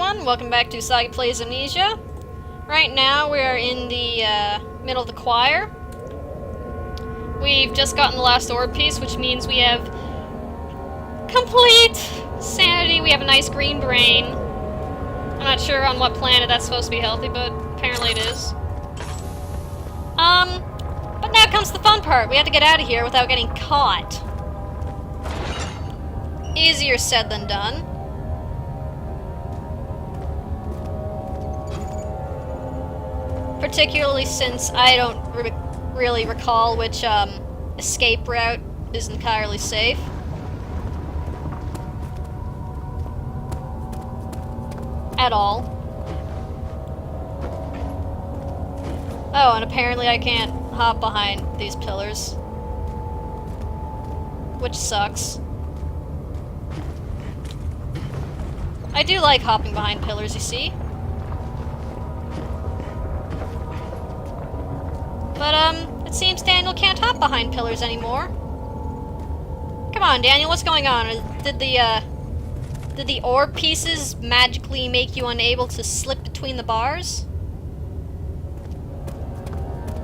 everyone, welcome back to Usagi Plays Amnesia. Right now we are in the middle of the choir. We've just gotten the last orb piece, which means we have complete sanity. We have a nice green brain. I'm not sure on what planet that's supposed to be healthy, but apparently it is. But now comes the fun part. We have to get out of here without getting caught. Easier said than done. Particularly since I don't really recall which escape route is entirely safe. At all. Oh, and apparently I can't hop behind these pillars. Which sucks. I do like hopping behind pillars, you see. But, it seems Daniel can't hop behind pillars anymore. Come on, Daniel, what's going on? Did the orb pieces magically make you unable to slip between the bars?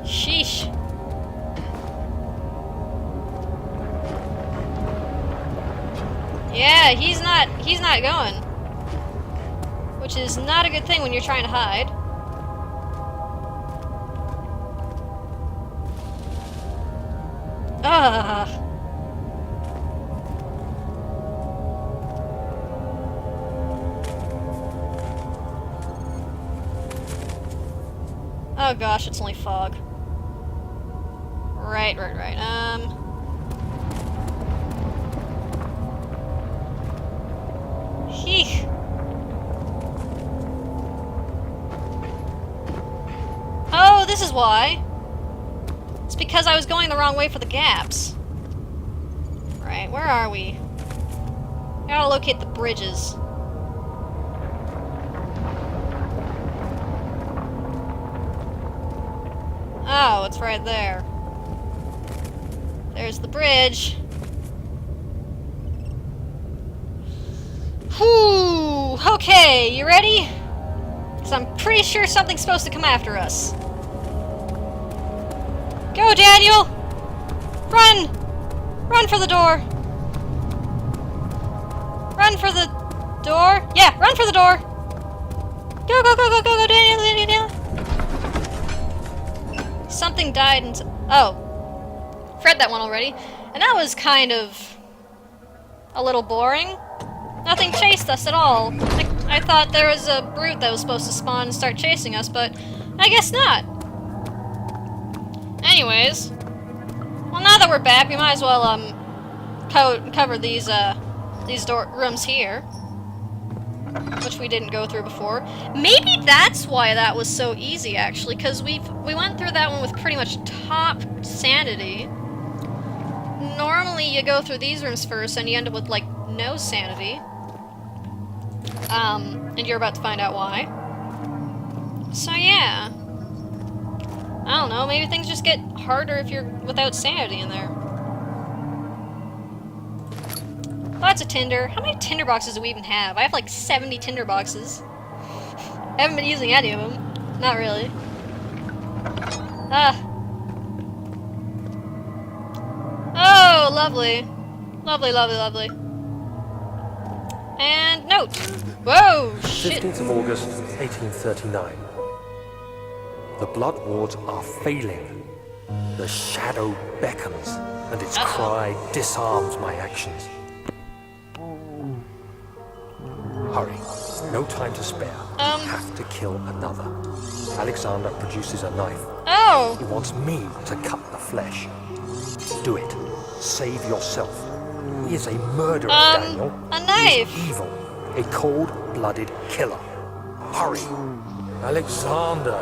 Sheesh. Yeah, he's not going. Which is not a good thing when you're trying to hide. Ugh. Oh gosh, it's only fog. Right. Heesh. Oh, this is why. It's because I was going the wrong way for the gaps. Right, where are we? I gotta locate the bridges. Oh, it's right there. There's the bridge. Whew! Okay, you ready? Because I'm pretty sure something's supposed to come after us. Go, Daniel! Run! Run for the door! Run for the door? Yeah, run for the door! Go, Daniel! Something died and... Oh. I've read that one already. And that was kind of... a little boring. Nothing chased us at all. I thought there was a brute that was supposed to spawn and start chasing us, but I guess not. Anyways, well, now that we're back, we might as well cover these rooms here, which we didn't go through before. Maybe that's why that was so easy, actually, because we went through that one with pretty much top sanity. Normally, you go through these rooms first, and you end up with like no sanity. And you're about to find out why. So yeah. I don't know, maybe things just get harder if you're without sanity in there. Lots of tinder. How many tinder boxes do we even have? I have like 70 tinder boxes. I haven't been using any of them. Not really. Oh, lovely. Lovely. And note. Whoa, shit. 15th of August, 1839. The blood wards are failing. The shadow beckons, and its cry disarms my actions. Hurry. No time to spare. We have to kill another. Alexander produces a knife. Oh! He wants me to cut the flesh. Do it. Save yourself. He is a murderer, Daniel. A knife! He is evil. A cold-blooded killer. Hurry. Alexander.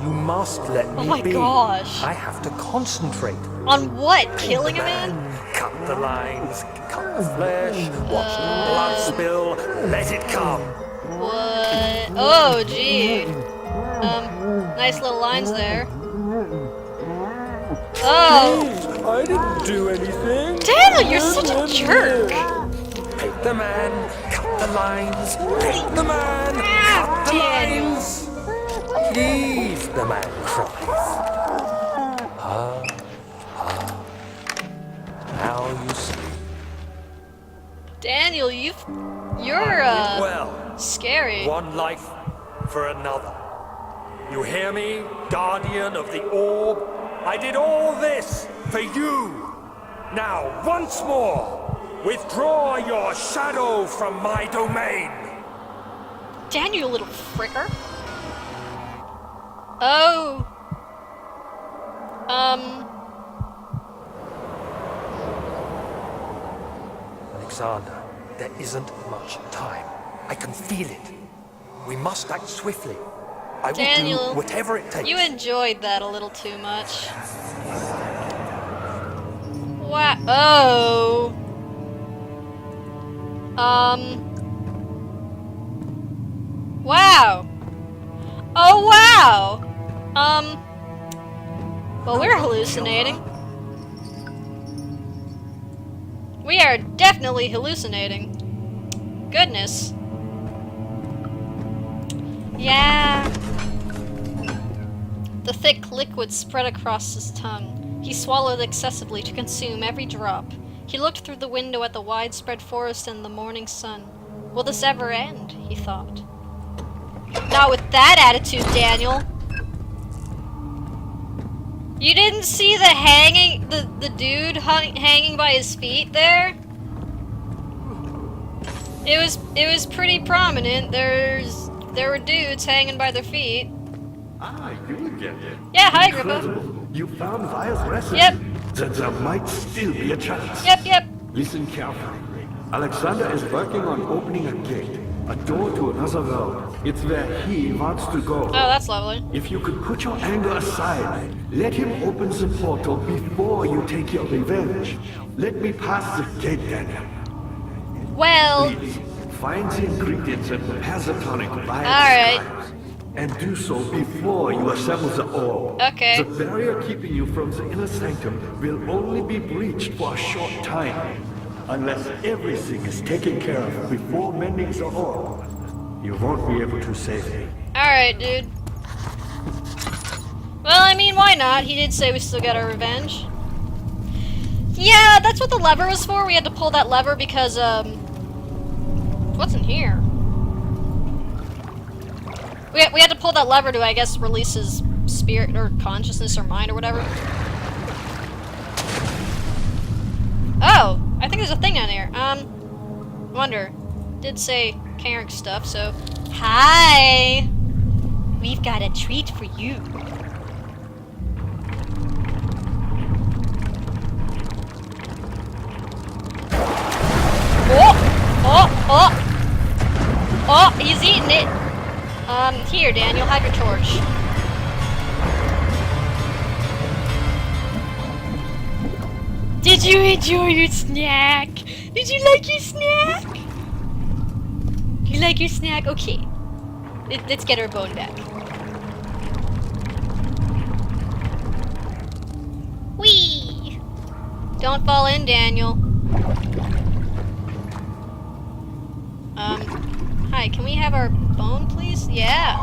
You must let me be. Oh my gosh. I have to concentrate. On what? Killing a man? Cut the lines, cut the flesh, watch the blood spill, let it come. What? Oh, gee. Nice little lines there. Oh. I didn't do anything. Daniel, you're such a jerk. Pay the man, cut the lines. Paint the man, cut the Daniel. lines. Please, the man cries. Now you see. Daniel, you're Well, scary. one life for another. You hear me, guardian of the orb? I did all this for you. Now, once more, withdraw your shadow from my domain. Daniel, you little fricker. Oh. Alexander, there isn't much time. I can feel it. We must act swiftly. I will Daniel, do whatever it takes. you enjoyed that a little too much. Wow. Oh. Wow. Oh, wow. Well, we're hallucinating. We are definitely hallucinating. Goodness. Yeah. The thick liquid spread across his tongue. He swallowed excessively to consume every drop. He looked through the window at the widespread forest and the morning sun. Will this ever end? He thought. Not with that attitude, Daniel. You didn't see the dude hanging by his feet there? It was pretty prominent. There were dudes hanging by their feet. Ah, you again. Yeah, hi, Agrippa. Incredible. You found Vile's recipe. Yep. Then there might still be a chance. Yep. Listen carefully. Alexander is working on opening a gate, a door to another world. It's where he wants to go. Oh, that's lovely. If you could put your anger aside, let him open the portal before you take your revenge. Let me pass the gate, Daniel. Well, Please, find the ingredients and prepare the tonic by Alright. times. And do so before you assemble the orb. Okay. The barrier keeping you from the inner sanctum will only be breached for a short time. Unless everything is taken care of before mending the orb, you won't be able to save me. alright, dude. Well, I mean, why not? He did say we still get our revenge. Yeah, that's what the lever was for. We had to pull that lever because, what's in here? We had to pull that lever to, I guess, release his spirit or consciousness or mind or whatever. Oh, I think there's a thing down here. Wonder. Did say Carrick stuff, so... Hi! We've got a treat for you. Oh, he's eating it. Here, Daniel, have your torch. Did you enjoy your snack? Did you like your snack? You like your snack? Okay. Let's get our bone back. Whee! Don't fall in, Daniel. Hi, can we have our bone, please? Yeah.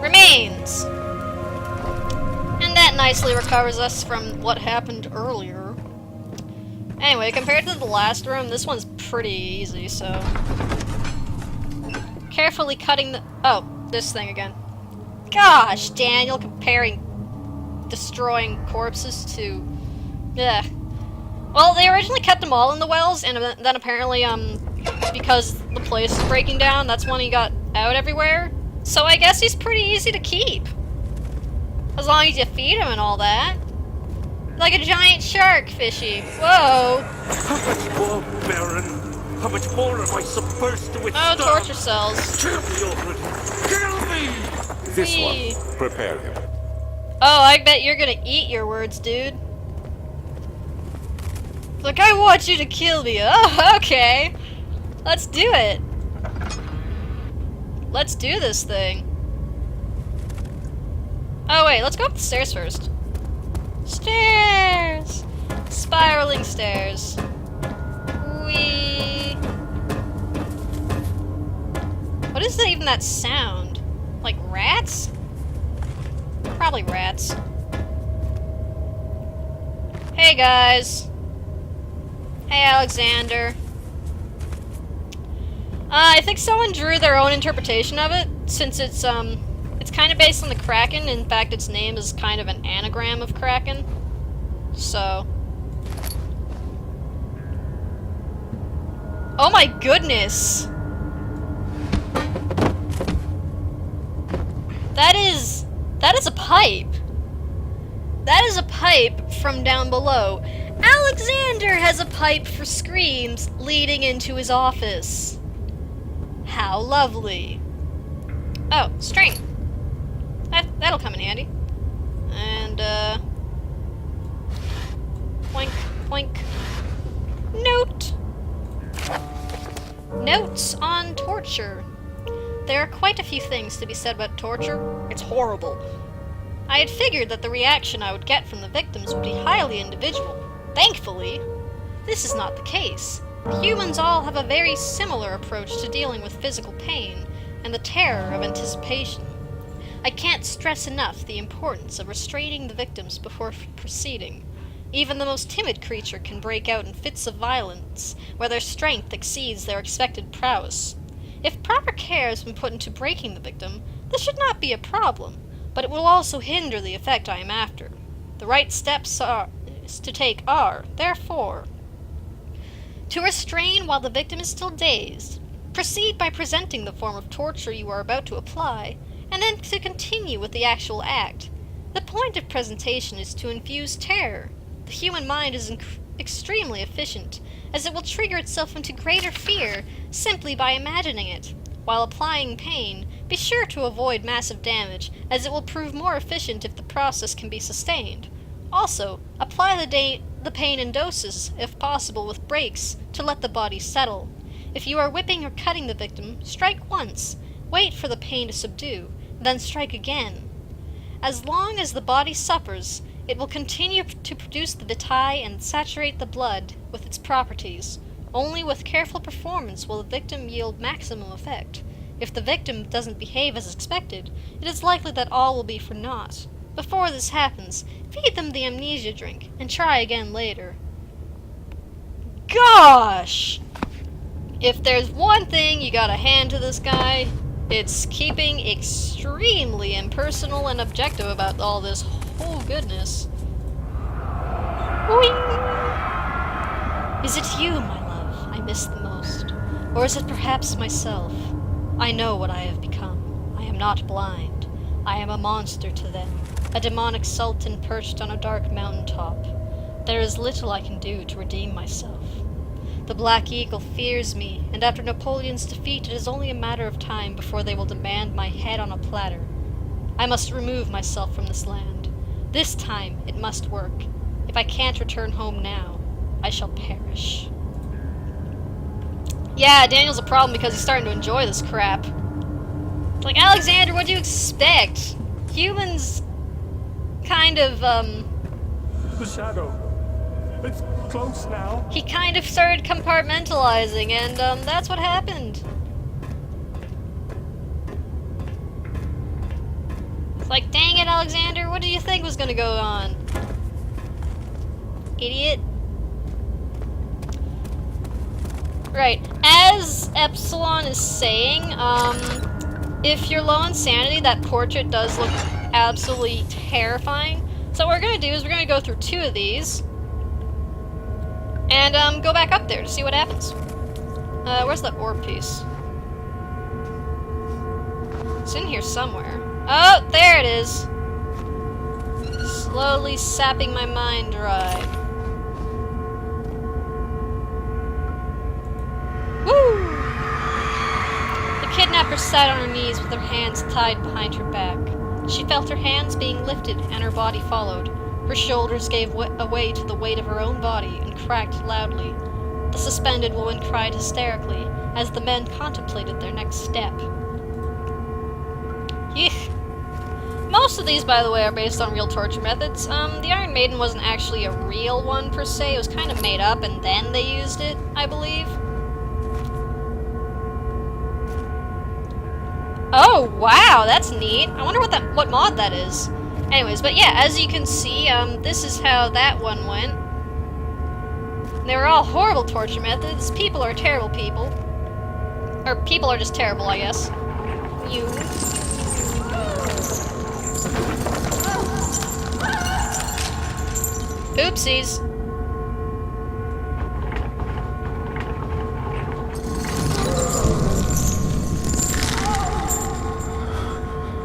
Remains! And that nicely recovers us from what happened earlier. Anyway, compared to the last room, this one's pretty easy, so... Carefully cutting the... Oh, this thing again. Gosh, Daniel, comparing destroying corpses to... Ugh. Well, they originally kept them all in the wells, and then apparently, because the place is breaking down, that's when he got out everywhere. So I guess he's pretty easy to keep. As long as you feed him and all that. Like a giant shark, fishy. Whoa. How much more, Baron? How much more am I supposed to withstand? Oh, torture cells. Kill me already! Kill me! This Whee. one. Prepare him. Oh, I bet you're gonna eat your words, dude. Like, I want you to kill me. Oh, okay. Let's do it. Let's do this thing. Oh, wait, let's go up the stairs first. Stairs! Spiraling stairs. Whee! even that sound? Like rats? Probably rats. Hey guys. Hey Alexander. I think someone drew their own interpretation of it, since it's kind of based on the Kraken. In fact, its name is kind of an anagram of Kraken. So. Oh my goodness! That is a pipe. That is a pipe from down below. Alexander has a pipe for screams leading into his office. How lovely. Oh, string. That'll come in handy. And, Poink, poink. Note! Notes on torture. There are quite a few things to be said about torture. It's horrible. I had figured that the reaction I would get from the victims would be highly individual. Thankfully, this is not the case. Humans all have a very similar approach to dealing with physical pain and the terror of anticipation. I can't stress enough the importance of restraining the victims before proceeding. Even the most timid creature can break out in fits of violence where their strength exceeds their expected prowess. If proper care has been put into breaking the victim, this should not be a problem, but it will also hinder the effect I am after. The right steps to take are, therefore, to restrain while the victim is still dazed. Proceed by presenting the form of torture you are about to apply, and then to continue with the actual act. The point of presentation is to infuse terror. The human mind is extremely efficient, as it will trigger itself into greater fear simply by imagining it. While applying pain, be sure to avoid massive damage, as it will prove more efficient if the process can be sustained. Also, apply the pain in doses, if possible with breaks, to let the body settle. If you are whipping or cutting the victim, strike once, wait for the pain to subdue, then strike again. As long as the body suffers, it will continue to produce the vitae and saturate the blood with its properties. Only with careful performance will the victim yield maximum effect. If the victim doesn't behave as expected, it is likely that all will be for naught. Before this happens, feed them the amnesia drink, and try again later. Gosh! If there's one thing you gotta hand to this guy, it's keeping extremely impersonal and objective about all this. Oh goodness. Whee! Is it you, my love, I miss the most? Or is it perhaps myself? I know what I have become. I am not blind. I am a monster to them, a demonic sultan perched on a dark mountaintop. There is little I can do to redeem myself. The Black Eagle fears me, and after Napoleon's defeat, it is only a matter of time before they will demand my head on a platter. I must remove myself from this land. This time, it must work. If I can't return home now, I shall perish. Yeah, Daniel's a problem because he's starting to enjoy this crap. It's like, Alexander, what do you expect? Humans kind of, The shadow. It's close now. He kind of started compartmentalizing, and, that's what happened. It's like, dang it, Alexander, what do you think was gonna go on? Idiot. Right, as Epsilon is saying, if you're low on sanity, that portrait does look absolutely terrifying. So what we're gonna do is we're gonna go through 2 of these, and, go back up there to see what happens. Where's that orb piece? It's in here somewhere. Oh, there it is! Slowly sapping my mind dry. Woo! The kidnapper sat on her knees with her hands tied behind her back. She felt her hands being lifted and her body followed. Her shoulders gave way to the weight of her own body and cracked loudly. The suspended woman cried hysterically as the men contemplated their next step. Yeesh. Most of these, by the way, are based on real torture methods. The Iron Maiden wasn't actually a real one, per se. It was kind of made up, and then they used it, I believe. Oh, wow, that's neat. I wonder what mod that is. Anyways, but yeah, as you can see, this is how that one went. They were all horrible torture methods. People are terrible people. Or people are just terrible, I guess. You. Oopsies.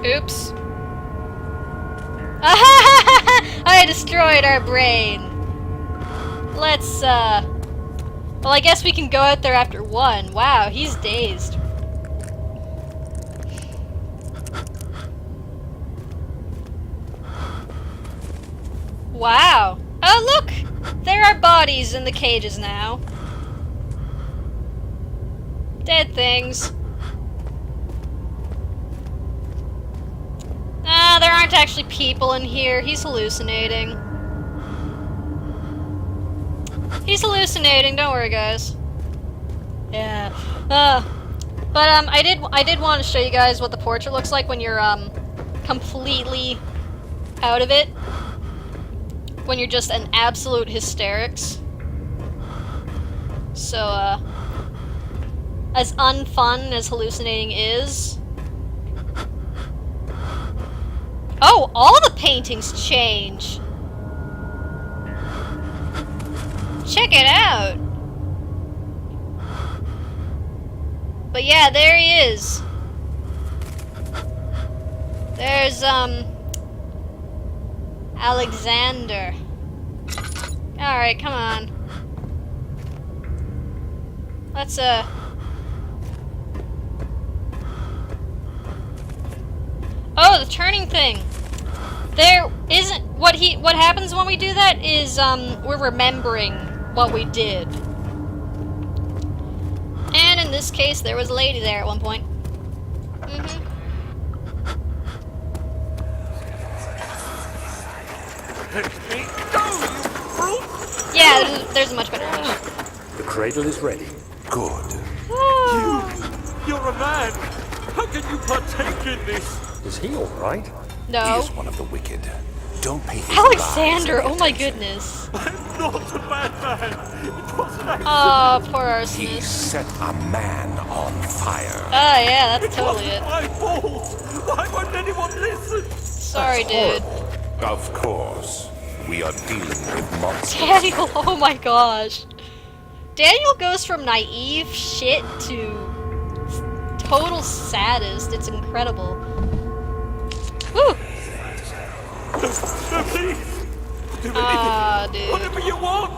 Oops. I destroyed our brain. Let's, well, I guess we can go out there after one. Wow, he's dazed. Wow. Oh, look! There are bodies in the cages now. Dead things. Ah, there aren't actually people in here. He's hallucinating. He's hallucinating, don't worry guys. Yeah. But I did want to show you guys what the portrait looks like when you're completely out of it. When you're just an absolute hysterics. So as unfun as hallucinating is. Oh, all the paintings change. Check it out. But yeah, there he is. There's Alexander. Alright, come on. Let's Oh, the turning thing. There isn't what happens when we do that is we're remembering what we did. And in this case there was a lady there at one point. Yeah, there's a much better image. The cradle is ready. Good. You're a man. How can you partake in this? Is he alright? He No. is one of the wicked. Don't pay his Alexander, lies oh my attention. goodness. I'm not a bad man. It wasn't accident. Oh, poor He arsonist. set a man on fire. Oh yeah, that's totally It it. wasn't my fault. Why won't anyone listen? Sorry, dude. Of course, we are dealing with monsters. Daniel, oh my gosh. Daniel goes from naive shit to total sadist. It's incredible. Woo! No, please. Do anything. Ah, dude. Whatever you want.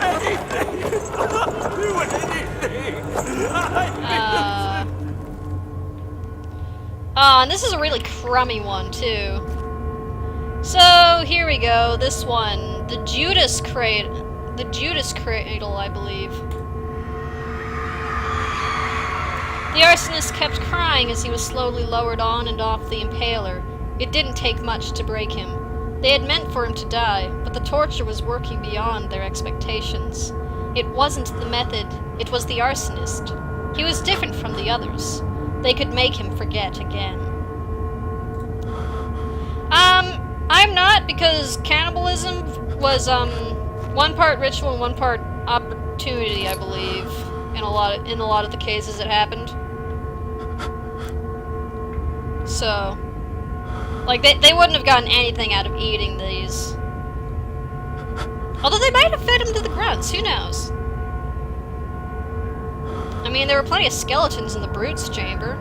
Anything. Do anything. And this is a really crummy one, too. So, here we go. This one. The Judas Cradle. The Judas Cradle, I believe. The arsonist kept crying as he was slowly lowered on and off the impaler. It didn't take much to break him. They had meant for him to die, but the torture was working beyond their expectations. It wasn't the method, it was the arsonist. He was different from the others. They could make him forget again. I'm not, because cannibalism was, one part ritual and one part opportunity, I believe, in a lot of the cases it happened. So, like, they wouldn't have gotten anything out of eating these. Although they might have fed him to the grunts, who knows? I mean, there were plenty of skeletons in the Brute's chamber.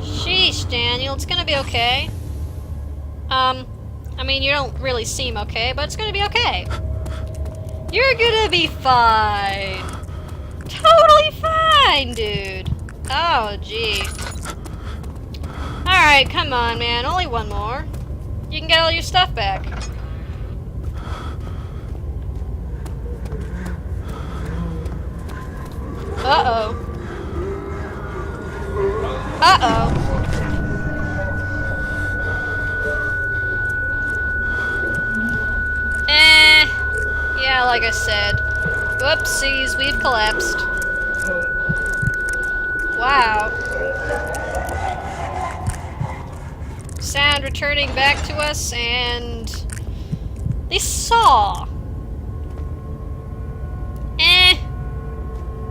Sheesh, Daniel, it's gonna be okay. I mean, you don't really seem okay, but it's gonna be okay. You're gonna be fine. Totally fine, dude. Oh, gee. Alright, come on, man. Only one more. You can get all your stuff back. Uh-oh. Uh-oh. Yeah, like I said. Whoopsies, we've collapsed. Wow. Sound returning back to us, and the saw.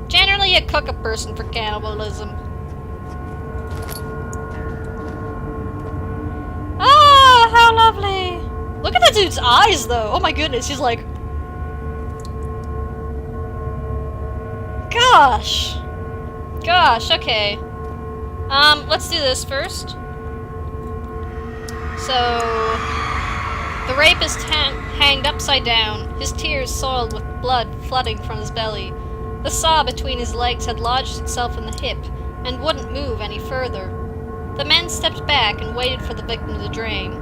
Generally, you cook a person for cannibalism. Ah, how lovely! Look at that dude's eyes, though. Oh my goodness, he's like, gosh. Gosh. Okay. Let's do this first. So, the rapist hanged upside down, his tears soiled with blood flooding from his belly. The saw between his legs had lodged itself in the hip, and wouldn't move any further. The men stepped back and waited for the victim to drain.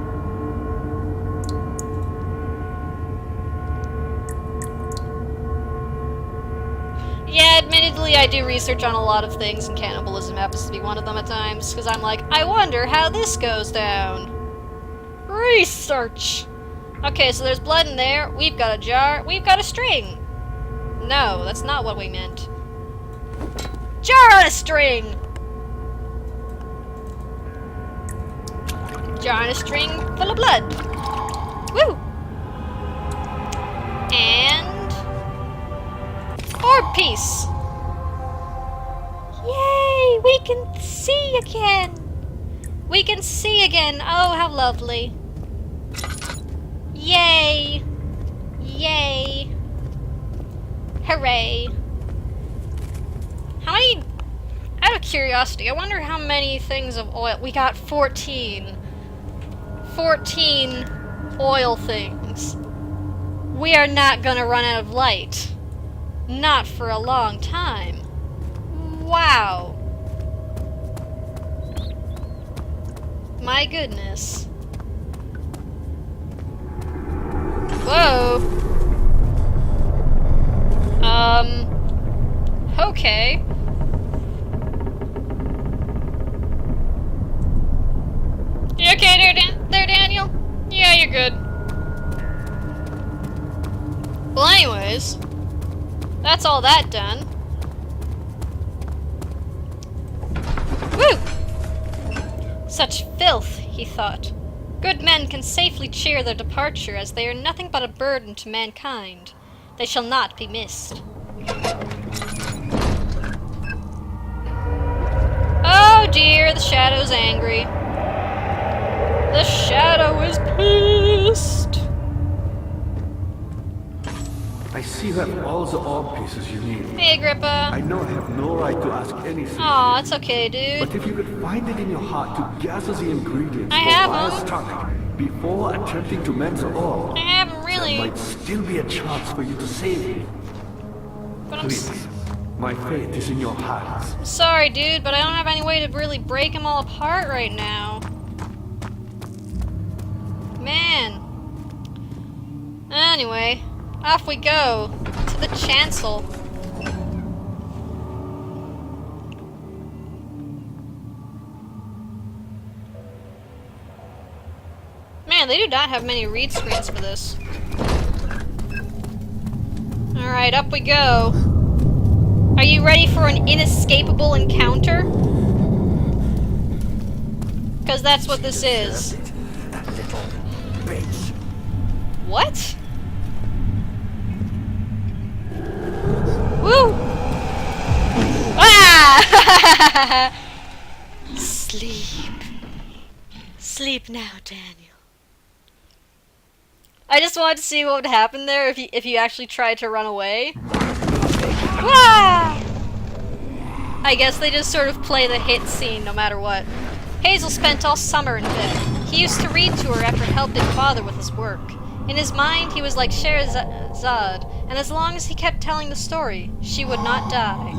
Yeah, admittedly, I do research on a lot of things, and cannibalism happens to be one of them at times, because I'm like, I wonder how this goes down. Research! Okay, so there's blood in there, we've got a jar, we've got a string! No, that's not what we meant. Jar on a string! Jar on a string full of blood. Woo! And... orb piece! Yay! We can see again! We can see again! Oh, how lovely. Yay! Yay! Hooray! How many... out of curiosity, I wonder how many things of oil... We got 14. 14 oil things. We are not gonna run out of light. Not for a long time. Wow. My goodness. Whoa. Okay. You okay there, Daniel? Yeah, you're good. Well, anyways, that's all that done. Woo! Such filth, he thought. Good men can safely cheer their departure, as they are nothing but a burden to mankind. They shall not be missed. Oh dear, the shadow's angry. The shadow is pissed. I see you have all the orb pieces you need. Hey, Agrippa. I know I have no right to ask anything. Aw, it's okay, dude. But if you could find it in your heart to gather the ingredients I have for them. Fire's tonic before attempting to mend the orb, I haven't really. there might still be a chance for you to save me. But I'm Please, my faith is in your hands. sorry, dude, but I don't have any way to really break them all apart right now. Man. Anyway, off we go to the chancel. Man, they do not have many read screens for this. Alright, up we go. Are you ready for an inescapable encounter? Because that's what this is. What? Woo! Ah! Sleep. Sleep now, Daniel. I just wanted to see what would happen there if you actually tried to run away. Wah! I guess they just sort of play the hit scene no matter what. Hazel spent all summer in bed. He used to read to her after helping father with his work. In his mind, he was like Scheherazade, and as long as he kept telling the story, she would not die.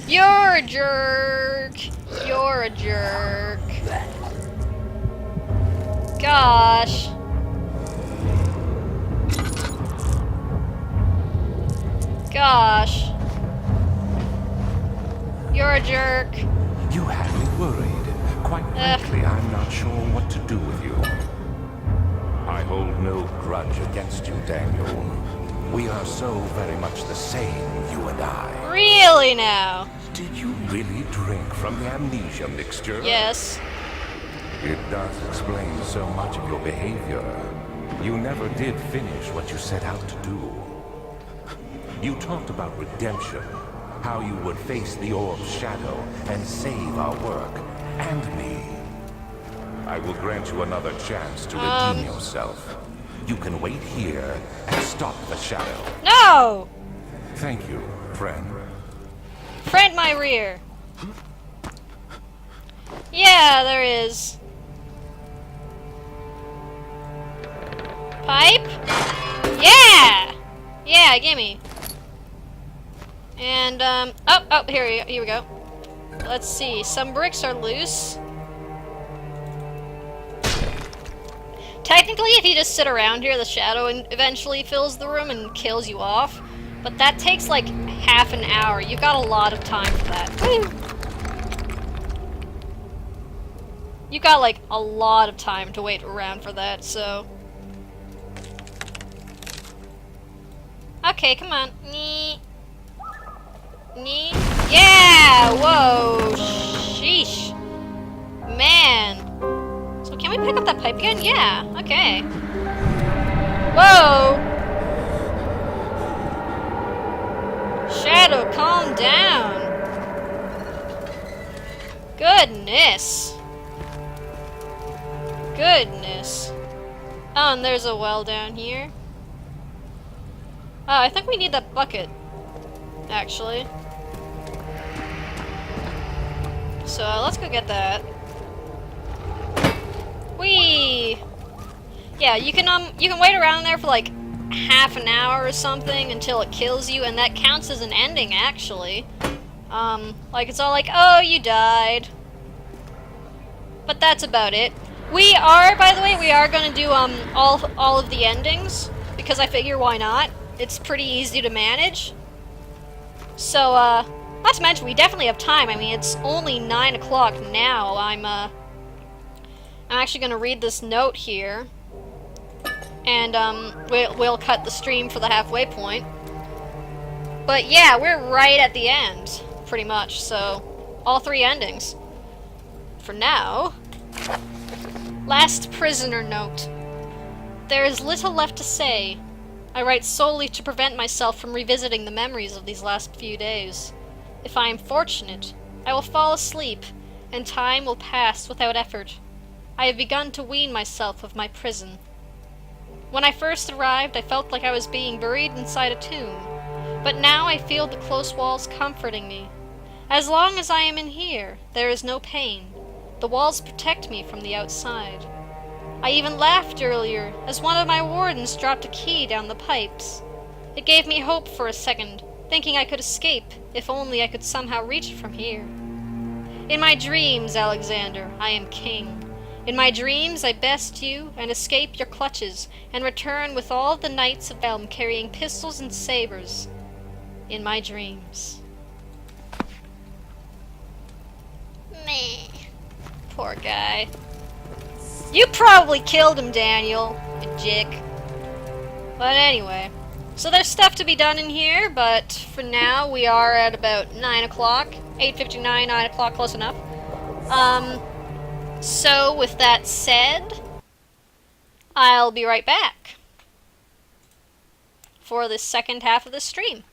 You're a jerk. You're a jerk. Gosh. Gosh. You're a jerk. You had me worried. Quite frankly, I'm not sure what to do with you. I hold no grudge against you, Daniel. We are so very much the same, you and I. Really now? Did you really drink from the amnesia mixture? Yes. It does explain so much of your behavior. You never did finish what you set out to do. You talked about redemption, how you would face the orb's shadow and save our work, and me. I will grant you another chance to redeem yourself. You can wait here and stop the shadow. No! Thank you, friend. Friend my rear. Yeah, there is. Pipe? Yeah! Yeah, gimme. And, oh, here we go. Let's see, some bricks are loose. Technically, if you just sit around here, the shadow eventually fills the room and kills you off. But that takes like half an hour. You've got a lot of time for that. Woo! You've got like a lot of time to wait around for that, so... Okay, come on. Nee. Nee. Yeah! Whoa! Sheesh. Man. So can we pick up that pipe again? Yeah. Okay. Whoa! Shadow, calm down. Goodness. Goodness. Oh, and there's a well down here. Oh, I think we need that bucket, actually. So let's go get that. Whee! Yeah, you can wait around there for like half an hour or something until it kills you, and that counts as an ending, actually. Like it's all like, oh, you died. But that's about it. We are, by the way, we are gonna do all of the endings because I figure why not? It's pretty easy to manage. So, not to mention, we definitely have time. I mean, it's only 9 o'clock now. I'm actually going to read this note here. And, we'll cut the stream for the halfway point. But yeah, we're right at the end, pretty much. So, all 3 endings. For now. Last prisoner note. There is little left to say. I write solely to prevent myself from revisiting the memories of these last few days. If I am fortunate, I will fall asleep, and time will pass without effort. I have begun to wean myself of my prison. When I first arrived, I felt like I was being buried inside a tomb, but now I feel the close walls comforting me. As long as I am in here, there is no pain. The walls protect me from the outside. I even laughed earlier as one of my wardens dropped a key down the pipes. It gave me hope for a second, thinking I could escape if only I could somehow reach it from here. In my dreams, Alexander, I am king. In my dreams, I best you and escape your clutches and return with all the knights of Elm carrying pistols and sabers. In my dreams. Meh. Poor guy. You probably killed him, Daniel, you jick. But anyway, so there's stuff to be done in here, but for now we are at about 9 o'clock. 8:59, 9 o'clock, close enough. So with that said, I'll be right back for the second half of the stream.